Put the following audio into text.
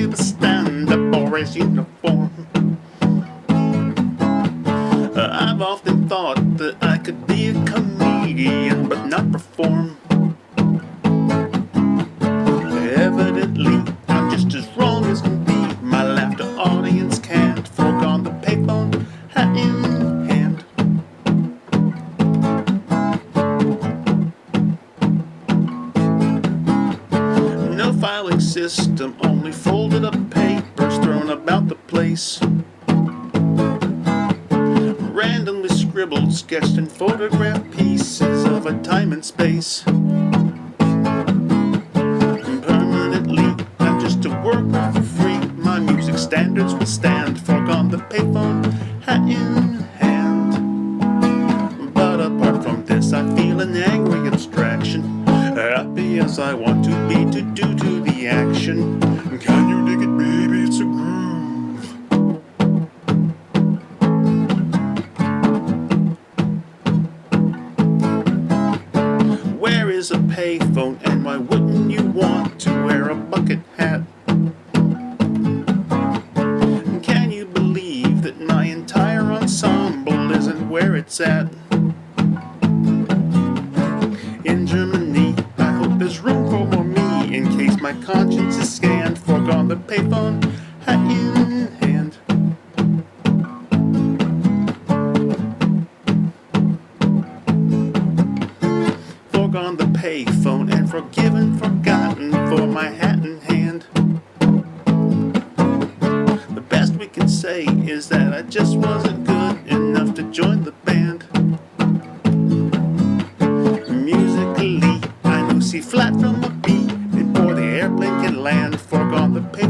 see the stand-up boys uniform. I've often thought that I could be a comedian but not perform. Evidently, I'm just as wrong as can be. My laughter audience can't. Forgone the payphone, hat in hand. No filing system, only folded up papers thrown about the place. Randomly scribbled, sketched and photographed pieces of a time and space. Permanently, I'm just a worker for free. My music standards will stand. Forgone the payphone, hat in hand. But apart from this, I feel an angry abstraction. Happy as I want to be to do to the action. Can you dig it, baby? It's a groove. Where is a payphone, and why wouldn't you want to wear a bucket hat? Can you believe that my entire ensemble isn't where it's at? In Germany, I hope there's room for more me, in case my conscience is scanned. Forgone the payphone, hat in hand. Forgone the payphone, and forgiven, forgotten for my hat in hand. The best we can say is that I just wasn't good enough to join the band. Musically, I know C flat from a B before the airplane can land. Forgone the payphone.